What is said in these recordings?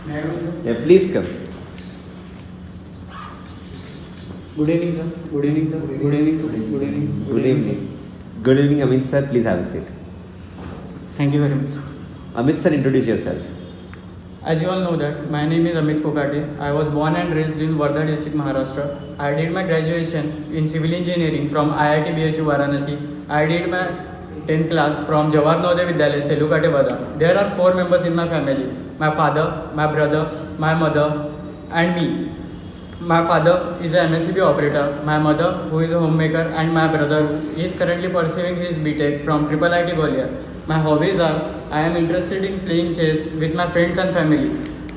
Yeah, please come. Good evening, sir. Good evening, sir. Good evening, sir. Good evening. Good evening. Good evening, Amit sir. Please have a seat. Thank you very much, sir. Amit sir, introduce yourself. As you all know that, my name is Amit Kokate. I was born and raised in Wardha district, Maharashtra. I did my graduation in civil engineering from IIT BHU Varanasi. I did my 10th class from Jawahar Navodaya Vidyalaya, Selugate, Wardha. There are 4 members in my family. My father, my brother, my mother and me. My father is a MSCB operator, my mother who is a homemaker and my brother is currently pursuing his BTech from Triple IT Gwalior. My hobbies are I am interested in playing chess with my friends and family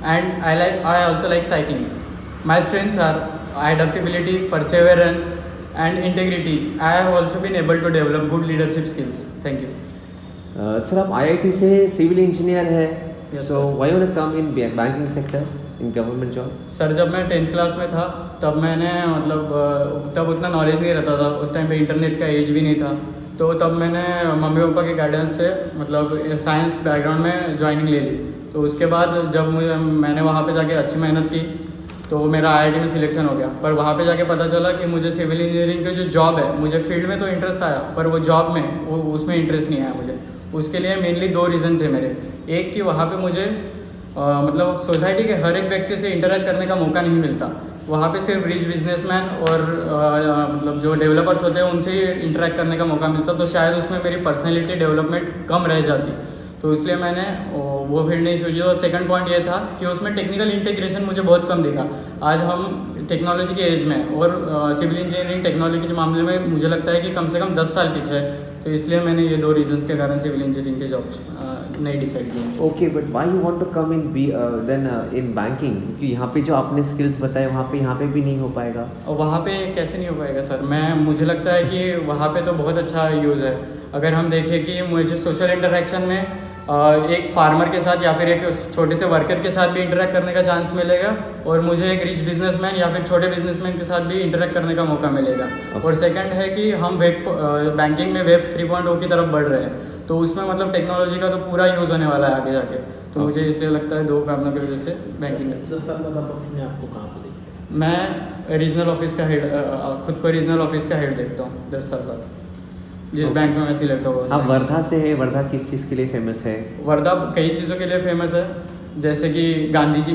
and I also like cycling. My strengths are adaptability, perseverance and integrity. I have also been able to develop good leadership skills. Thank you. Sir, आप IIT से civil engineer है. Yes, So sir. why you wanna come in banking sector in government job? Sir जब मैं 10th class में था तब मैंने तब उतना नॉलेज नहीं रहता था. उस टाइम पे इंटरनेट का एज भी नहीं था. तो तब मैंने मम्मी पापा के गाइडेंस से साइंस बैकग्राउंड में ज्वाइनिंग ले ली. तो उसके बाद जब मैंने वहाँ पे जाके अच्छी मेहनत की तो मेरा IIT में सिलेक्शन हो गया. पर वहाँ पे जाके पता चला कि मुझे सिविल इंजीनियरिंग की जो जॉब है, मुझे फील्ड में तो इंटरेस्ट आया पर वो जॉब में उसमें इंटरेस्ट नहीं आया मुझे. उसके लिए मेनली 2 रीज़न थे मेरे. एक कि वहाँ पे मुझे सोसाइटी के हर एक व्यक्ति से इंटरेक्ट करने का मौका नहीं मिलता. वहाँ पे सिर्फ रिच बिजनेसमैन और जो डेवलपर्स होते हैं उनसे ही इंटरेक्ट करने का मौका मिलता. तो शायद उसमें मेरी पर्सनैलिटी डेवलपमेंट कम रह जाती. तो इसलिए मैंने वो फील्ड नहीं सोची. और सेकंड पॉइंट ये था कि उसमें टेक्निकल इंटीग्रेशन मुझे बहुत कम दिखा. आज हम टेक्नोलॉजी के एज में और सिविल इंजीनियरिंग टेक्नोलॉजी के मामले में मुझे लगता है कि कम से कम 10 साल पीछे है. तो इसलिए मैंने ये 2 रीजंस के कारण सिविल इंजीनियरिंग की जॉब नहीं डिसाइड किया. Okay, but why you want to come in in banking? क्योंकि यहाँ पे जो आपने स्किल्स बताए यहाँ पे भी नहीं हो पाएगा. और वहाँ पे कैसे नहीं हो पाएगा सर? मुझे लगता है कि वहाँ पे तो बहुत अच्छा यूज़ है. अगर हम देखें कि मुझे सोशल इंटरेक्शन में एक फार्मर के साथ या फिर एक छोटे से वर्कर के साथ भी इंटरेक्ट करने का चांस मिलेगा और मुझे एक रिच बिजनेसमैन या फिर छोटे बिजनेसमैन के साथ भी इंटरेक्ट करने का मौका मिलेगा. और सेकंड है कि हम बैंकिंग में वेब 3.0 की तरफ बढ़ रहे हैं. तो उसमें टेक्नोलॉजी का तो पूरा यूज़ होने वाला है आगे जाके. तो मुझे इसलिए लगता है 2 कारणों की वजह से बैंकिंग. 10 साल बाद आप अपने आप को कहाँ पर देखते हैं? मैं रीजनल ऑफिस का हेड, खुद को रीजनल ऑफिस का हेड देखता हूँ 10 साल बाद, जिस बैंक में मैं सिलेक्ट होगा. आप वर्धा से है. वर्धा किस चीज़ के लिए फेमस है? वर्धा कई चीज़ों के लिए फेमस है. जैसे कि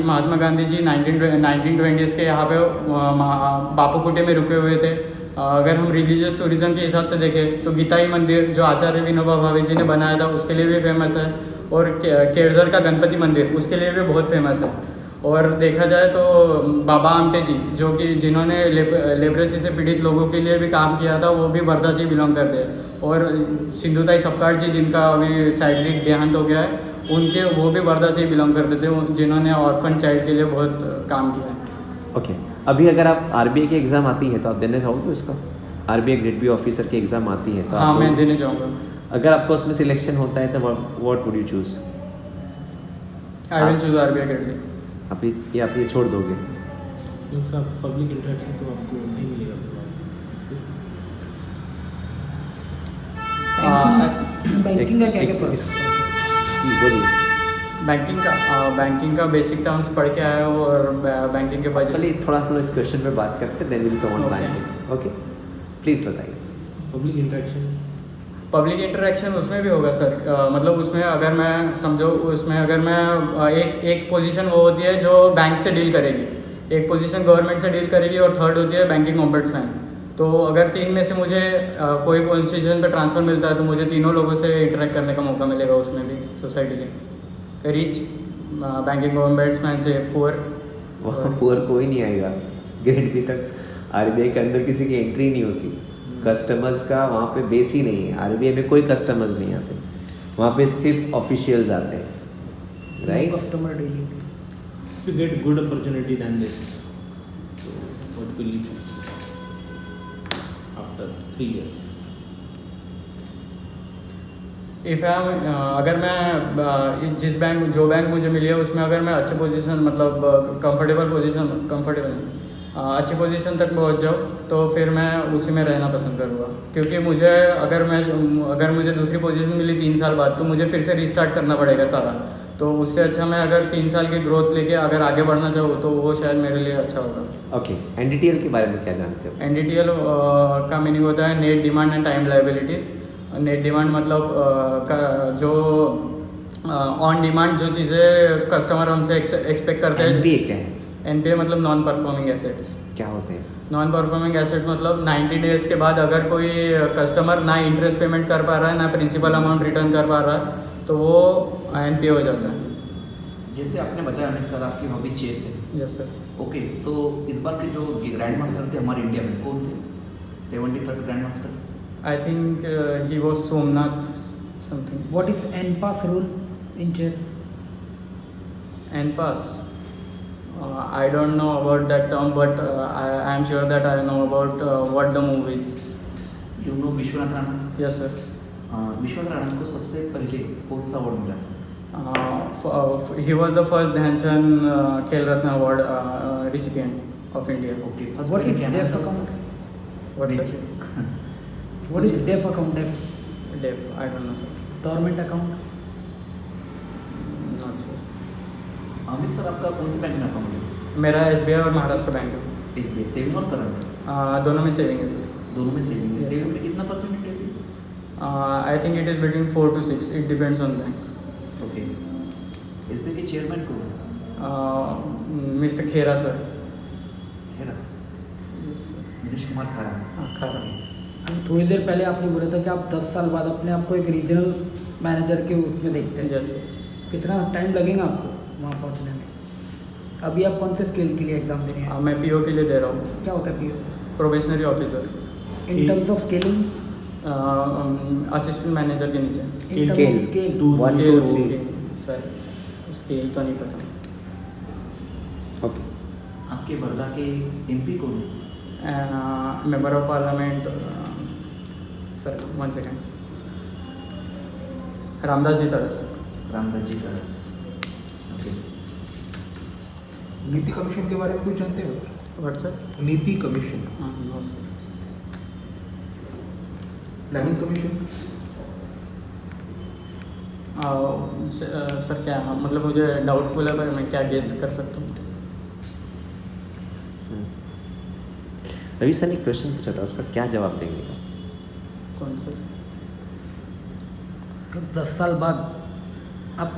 महात्मा गांधी जी 1920s के यहाँ पे बापू कुटी में रुके हुए थे. अगर हम रिलीजियस टूरिज्म के हिसाब से देखें तो गीताई मंदिर जो आचार्य विनोबा भावे जी ने बनाया था उसके लिए भी फेमस है. और केड़झर का गणपति मंदिर उसके लिए भी बहुत फेमस है. और देखा जाए तो बाबा आमटे जी जिन्होंने लेप्रेसी से पीड़ित लोगों के लिए भी काम किया था वो भी वर्धा से बिलोंग करते हैं. और सिंधुताई सपकाळ जी जिनका अभी साइडली देहांत हो गया है वो भी वर्धा से ही बिलोंग करते थे, जिन्होंने ऑर्फन चाइल्ड के लिए बहुत काम किया है. ओके. अभी अगर आप RBI की एग्ज़ाम आती है तो आप देना चाहोगे उसका? RBI ZB ऑफिसर की एग्ज़ाम आती है तो हाँ मैं देने चाहूँगा. अगर आपको उसमें सिलेक्शन होता है तो what would you choose? I will choose RBI academy. आप ये छोड़ दोगे? क्योंकि पब्लिक इंटरेक्शन तो आपको नहीं मिलेगा. बैंकिंग का क्या क्या प्रोसेस? बोलिए. बैंकिंग का बेसिक टर्म्स पढ़ के आया हूँ और बैंकिंग के बजट. पहले थोड़ा हम इस क्वेश्चन पे बात करते हैं, then will come on banking. Okay, please बताइए. पब्लिक इंटरेक्शन उसमें भी होगा सर. उसमें अगर मैं एक पोजीशन वो होती है जो बैंक से डील करेगी, एक पोजीशन गवर्नमेंट से डील करेगी और थर्ड होती है बैंकिंग ऑम्बड्समैन. तो अगर 3 में से मुझे कोई पोजीशन पे ट्रांसफ़र मिलता है तो मुझे तीनों लोगों से इंटरेक्ट करने का मौका मिलेगा. उसमें भी सोसाइटी के रिच, बैंकिंग ऑम्बड्समैन से पुअर. वहाँ पुअर कोई नहीं आएगा. ग्रेड बी तक RBI के अंदर किसी की एंट्री नहीं होती. कस्टमर्स का वहाँ पे बेस ही नहीं है. RBI में कोई कस्टमर्स नहीं आते. वहाँ पे सिर्फ ऑफिशियल्स आते हैं. Right? Customer dealing. If you get good opportunity than this, so what will you choose after 3 years? अगर मैं जो बैंक मुझे मिली है उसमें अगर मैं अच्छे पोजीशन अच्छी पोजीशन तक पहुंच जाऊँ तो फिर मैं उसी में रहना पसंद करूँगा. क्योंकि अगर मुझे दूसरी पोजीशन मिली 3 साल बाद तो मुझे फिर से रीस्टार्ट करना पड़ेगा सारा. तो उससे अच्छा मैं अगर 3 साल की ग्रोथ लेके अगर आगे बढ़ना चाहूँ तो वो शायद मेरे लिए अच्छा होगा। ओके, एनडीटीएल के बारे में क्या जानते हो? NDTL का मीनिंग होता है net demand and time liabilities. Net demand मतलब जो ऑन डिमांड जो चीज़ें कस्टमर हमसे एक्सपेक्ट करते हैं। एनपीए क्या है? NPA मतलब नॉन परफॉर्मिंग एसेट्स। क्या होते हैं? नॉन परफॉर्मिंग एसेट मतलब 90 डेज़ के बाद अगर कोई कस्टमर ना इंटरेस्ट पेमेंट कर पा रहा है ना प्रिंसिपल अमाउंट रिटर्न कर पा रहा है तो वो NPA हो जाता है। जैसे आपने बताया अमित सर आपकी हॉबी चेस है। Yes sir. ओके, तो इस बार के जो ग्रैंड मास्टर थे हमारे इंडिया में कौन थे? 73rd grand master. I think he was Somnath something. What is NPAS rule in chess? NPAS. I don't know about that term, but I am sure that I know about what the move is. You know Vishwanath Rana. Yes, sir. Vishwanath Rana को सबसे पहले कौन सा award मिला था? He was the first Dhyanchan Khel Ratna Award recipient of India. Okay, first What पहले is क्या नाम deaf था account? उसका? What, नीचे। sir? What is deaf account? Deaf Deaf. I don't know, sir. dormant account? Not sure. Amit sir आपका कौन से bank में अकाउंट है? मेरा SBI और महाराष्ट्र बैंक है। एसबीआई सेविंग और करंट दोनों में सेविंग है, सर। दोनों में सेविंग है। Yes. सेविंग में कितना परसेंट है? I think it is between 4 to 6. It depends on bank. Okay, SBI के चेयरमैन कौन है? Mr. Khera, sir. खेरा, Yes, sir. नीतीश कुमार खारा। Khara. अभी थोड़ी देर पहले आपने बोला था कि आप 10 साल बाद अपने आप को एक रीजनल मैनेजर के रूप में देखते हैं। Yes, sir. कितना टाइम लगेगा आपको वहाँ पहुँचने में? अभी आप कौन से स्केल के लिए एग्जाम दे रहे हैं? मैं PO के लिए दे रहा हूँ। क्या होता है PO? Probationary officer. In terms of scaling? Assistant manager के नीचे। इन Scale. Terms of scale? 1 2 3। Sir scale तो नहीं पता। ओके, आपके बर्दा के एमपी कौन है? Member of parliament sir 1 second, Ramdas ji Tadas. Ramdas ji तरस। ओके, नीति कमीशन के बारे में कुछ जानते हो? What sir? NITI commission, no sir. Planning commission, sir क्या मतलब मुझे डाउटफुल है पर मैं क्या गेस कर सकता हूँ? रवि सर ने क्वेश्चन पूछा था, उस पर क्या जवाब देंगे आप? कौन सा? 10 साल बाद आप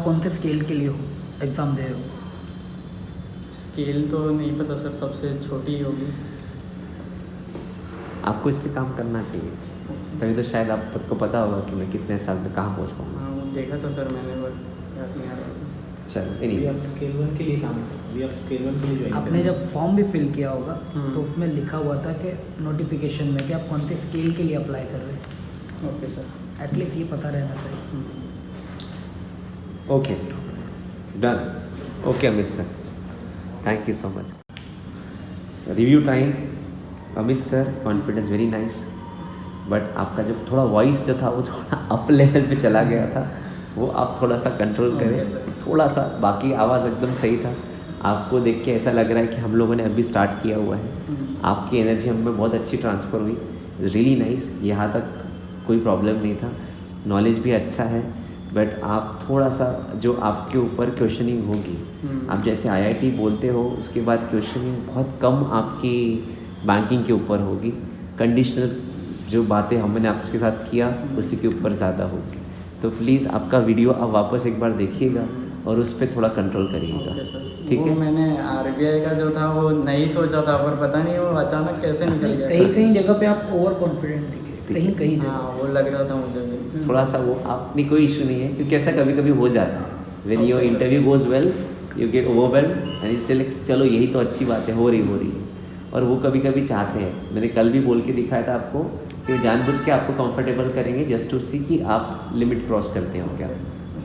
कौन से स्केल के लिए हो एग्ज़ाम दे रहे हो? स्केल तो नहीं पता सर, सबसे छोटी ही होगी। आपको इस पे काम करना चाहिए, तभी तो शायद आप सबको पता होगा कि मैं कितने साल में कहाँ पहुँच पाऊँगा। हाँ वो देखा था सर मैंने, पर याद नहीं आ रहा। चलो, अभी आप एनीवेज, स्केल 1 के लिए काम करो। अभी आप स्केल 1 के लिए ज्वाइन आपने जब फॉर्म भी फिल किया होगा तो उसमें लिखा हुआ था कि नोटिफिकेशन में कि आप कौन से स्केल के लिए अप्लाई कर रहे हैं। Okay sir. एटलीस्ट ये पता रहना चाहिए। Okay, done. Okay Amit sir, thank you so much. Review time. Amit sir, confidence very nice, but आपका जब थोड़ा वॉइस जो था वो थोड़ा अप लेवल पे चला गया था, वो आप थोड़ा सा कंट्रोल Okay, करें sir. थोड़ा सा। बाकी आवाज़ एकदम सही था। आपको देख के ऐसा लग रहा है कि हम लोगों ने अभी स्टार्ट किया हुआ है। आपकी एनर्जी हमें बहुत अच्छी ट्रांसफ़र हुई, इज़ रियली नाइस। यहाँ तक कोई प्रॉब्लम नहीं था, नॉलेज भी अच्छा है, बट आप थोड़ा सा जो आपके ऊपर क्वेश्चनिंग होगी, आप जैसे IIT बोलते हो उसके बाद क्वेश्चनिंग बहुत कम आपकी बैंकिंग के ऊपर होगी। कंडीशनल जो बातें हमने आपके साथ किया उसी के ऊपर ज़्यादा होगी। तो प्लीज़ आपका वीडियो आप वापस एक बार देखिएगा और उस पर थोड़ा कंट्रोल करिएगा, ओके सर। ठीक वो है? मैंने RBI का जो था वो नहीं सोचा था, पर पता नहीं वो अचानक कैसे निकल गया। कहीं कहीं जगह पे आप ओवर कॉन्फिडेंट दिखे, कहीं कहीं हाँ जगह। वो लग रहा था मुझे भी। थोड़ा सा वो अपनी कोई इशू नहीं है, क्योंकि ऐसा कभी कभी हो जाता है। When your interview goes well you get overwhelmed and इससे चलो यही तो अच्छी बात है, हो रही है। और वो कभी कभी चाहते हैं, मैंने कल भी बोल के दिखाया था आपको कि वो जानबूझ के आपको कंफर्टेबल करेंगे जस्ट टू सी कि आप लिमिट क्रॉस करते हो क्या,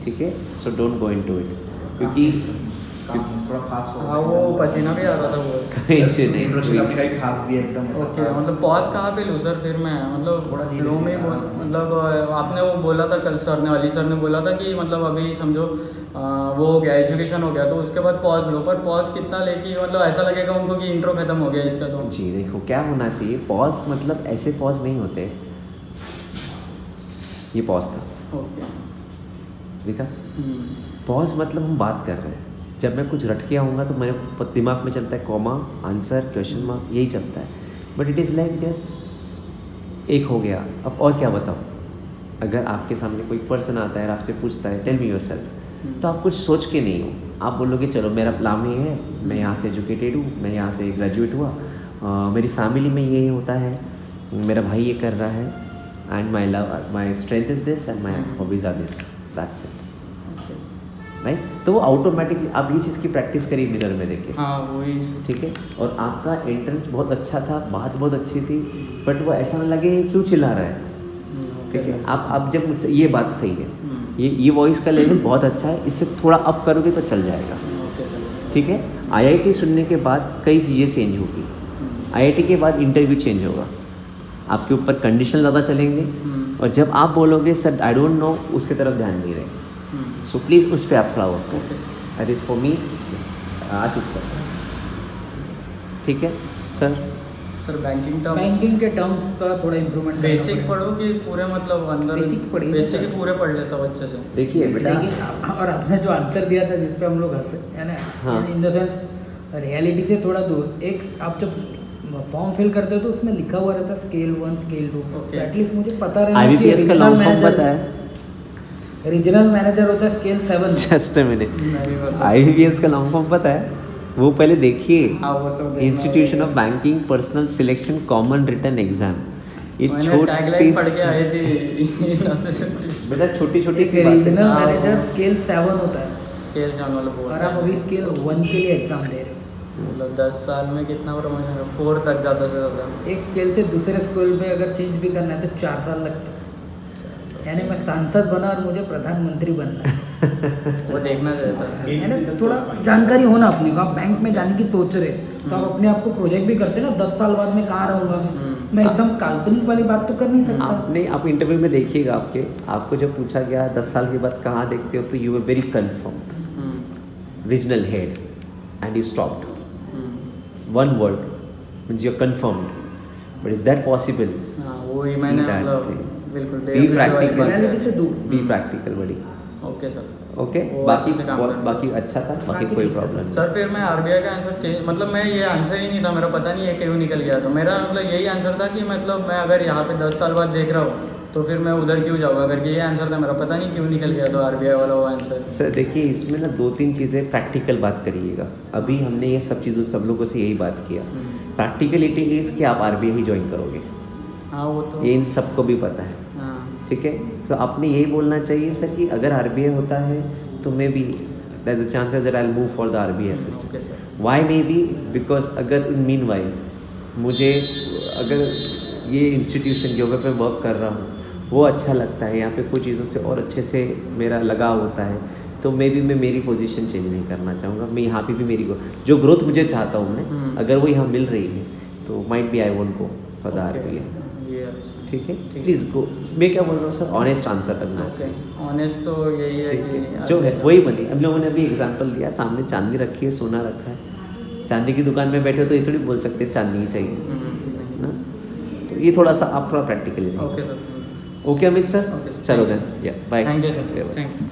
ठीक है? So don't go into it, क्योंकि थोड़ा फास्ट हो हाँ वो पसीना भी आ रहा था वो। कोई इशू नहीं, इंट्रोडक्शन please. आपका एक फास्ट दिया एकदम ऐसा ओके fast। मतलब पॉज कहाँ पे लूँ सर फिर मैं, मतलब थोड़ा धीरे फ्लो में धीरे आराम से। मतलब आपने वो बोला था कल सर ने, अली सर ने बोला था कि मतलब अभी समझो वो हो गया, एजुकेशन हो गया, तो उसके बाद पॉज लो। पर पॉज कितना लेके मतलब ऐसा लगेगा उनको कि इंट्रो खत्म हो गया इसका तो। जी देखो क्या होना चाहिए, पॉज मतलब ऐसे पॉज नहीं होते, ये पॉज था, ओके देखा? पॉज मतलब हम बात कर रहे हैं। जब मैं कुछ रट के आऊँगा तो मेरे दिमाग में चलता है कॉमा, आंसर, क्वेश्चन मार्क, यही चलता है। But it is like just एक हो गया, अब और क्या बताऊँ। अगर आपके सामने कोई पर्सन आता है और आपसे पूछता है टेल मी योरसेल्फ, तो आप कुछ सोच के नहीं हो, आप बोलोगे चलो मेरा प्लान ये है, मैं यहाँ से एजुकेटेड हूँ, मैं यहाँ से ग्रेजुएट हुआ, मेरी फैमिली में ये होता है, मेरा भाई ये कर रहा है, and my strength is this and my hobbies are this, that's it, right. तो वो ऑटोमेटिकली आप ये चीज़ की प्रैक्टिस करिए मिरर में देखिए, हाँ वही। ठीक है। और आपका एंट्रेंस बहुत अच्छा था, बात बहुत अच्छी थी, बट वो ऐसा ना लगे क्यों चिल्ला रहा है, ठीक है। आप जब मुझसे ये बात सही है, ये वॉइस का लेवल बहुत अच्छा है, इससे थोड़ा अप करोगे तो चल जाएगा, ओके सर। ठीक है। आईआईटी सुनने के बाद कई चीज़ें चेंज होगी। आईआईटी के बाद इंटरव्यू चेंज होगा, आपके ऊपर कंडीशन ज़्यादा चलेंगे, और जब आप बोलोगे सर आई डोंट नो, उसके तरफ ध्यान नहीं रहे। सो प्लीज़ उस पर आप खड़ा हो, that is for me Ashish sir, ठीक है सर। सर बैंकिंग बैंकिंग के टर्म का थोड़ा इम्प्रूवमेंट बेसिक पढ़ो कि पूरे मतलब अंदर बेसिक पढ़िए ना बेसिक सर। ही पूरे पढ़ लेता हूँ अच्छे से। देखिए बेटा, और आपने जो आंसर दिया था जिस पे हम लोग हंसे, है ना, हाँ। इन द सेंस रियलिटी से थोड़ा दूर, एक आप जब फॉर्म फिल करते हो तो उसमें लिखा हुआ रहता स्केल 1 स्केल 2, Okay. एटलीस्ट मुझे पता रहना आईबीपीएस का लॉन्ग फॉर्म पता है? रीजनल मैनेजर होता है स्केल 7। जस्ट अ मिनट, नहीं पता। आईबीपीएस का लॉन्ग फॉर्म पता है? वो पहले देखिए, हाँ वो सब देखना इंस्टीट्यूशन होगा। Of banking personnel selection common written exam. ये मैंने टैगलाइन पढ़ के छोटी आए थे बेटा, छोटी छोटी एक सी बात रीजनल है। मैनेजर स्केल 7 होता है, स्केल से वाला बोल और आप अभी स्केल 1 के लिए एग्जाम दे रहे हो। मतलब 10 साल में कितना प्रमोशन है, 4 तक ज़्यादा से ज़्यादा। एक स्केल से दूसरे स्कूल में अगर चेंज भी करना है तो 4 साल लगता है। यानी मैं सांसद बना और मुझे प्रधानमंत्री बनना है। वो देखना चाहता है। है ना, थोड़ा जानकारी होना अपने को। आप बैंक में जाने की सोच रहे तो आप अपने आप को प्रोजेक्ट भी करते हैं ना, 10 साल बाद में कहाँ रहूँगा मैं एकदम काल्पनिक वाली बात तो कर नहीं सकता। आपने आप इंटरव्यू में देखिएगा, आपको जब पूछा गया 10 साल के बाद कहाँ देखते हो, तो you were very confirmed, regional head, and you stopped one word, means you are confirmed. But is that possible? हाँ वही मैंने मतलब बिल्कुल बी प्रैक्टिकल, reality से दूर। बी प्रैक्टिकल बड़ी, ओके सर। ओके। वो बाकी अच्छे से काम करना बाकी अच्छा था, बाकी बाकी कोई ठीक था। प्रॉब्लम नहीं। सर फिर मैं आरबीआई का आंसर चेंज, मतलब मैं ये आंसर ही नहीं था मेरा, पता नहीं है क्यों निकल गया। तो मेरा मतलब यही आंसर था कि मतलब मैं अगर यहाँ पे 10 साल बाद देख रहा हूँ तो फिर मैं उधर क्यों जाऊँगा करके ये आंसर था मेरा, पता नहीं क्यों निकल गया तो आरबीआई वाला वो आंसर। सर देखिए, इसमें ना 2-3 चीज़ें प्रैक्टिकल बात करिएगा। अभी हमने ये सब चीज़ों सब लोगों से यही बात किया। प्रैक्टिकलिटी इज़ कि आप आरबीआई ही ज्वाइन करोगे, हाँ वो तो ये इन सबको भी पता है, हाँ ठीक है। तो आपने यही बोलना चाहिए सर कि अगर आरबीआई होता है तो may be there is a chances that I will move for the RBI okay assistant. Sir. Why may be because अगर इन मीन वाइल मुझे अगर ये इंस्टीट्यूशन जो पे वर्क कर रहा हूँ वो अच्छा लगता है, यहाँ पे कुछ चीज़ों से और अच्छे से मेरा लगाव होता है, तो मे बी मैं मेरी पोजीशन चेंज नहीं करना चाहूँगा। मैं यहाँ पे भी मेरी जो ग्रोथ मुझे चाहता हूँ मैं, अगर वो यहाँ मिल रही है तो might be I won't go for the RBI, ये अच्छा ठीक है। Please go. मैं क्या बोल रहा हूँ सर, ऑनेस्ट आंसर करना चाहिए, ऑनेस्ट तो यही है ठीक कि है। जो है वही बनी। हम लोगों ने अभी एग्जांपल दिया, सामने चांदी रखी है, सोना रखा है, चांदी की दुकान में बैठे हो तो ये थोड़ी बोल सकते चांदी ही चाहिए ना। तो ये थोड़ा सा आप थोड़ा practically okay sir. Okay Amit sir, Okay, sir. चलो then, yeah bye. Thank you sir, thank you.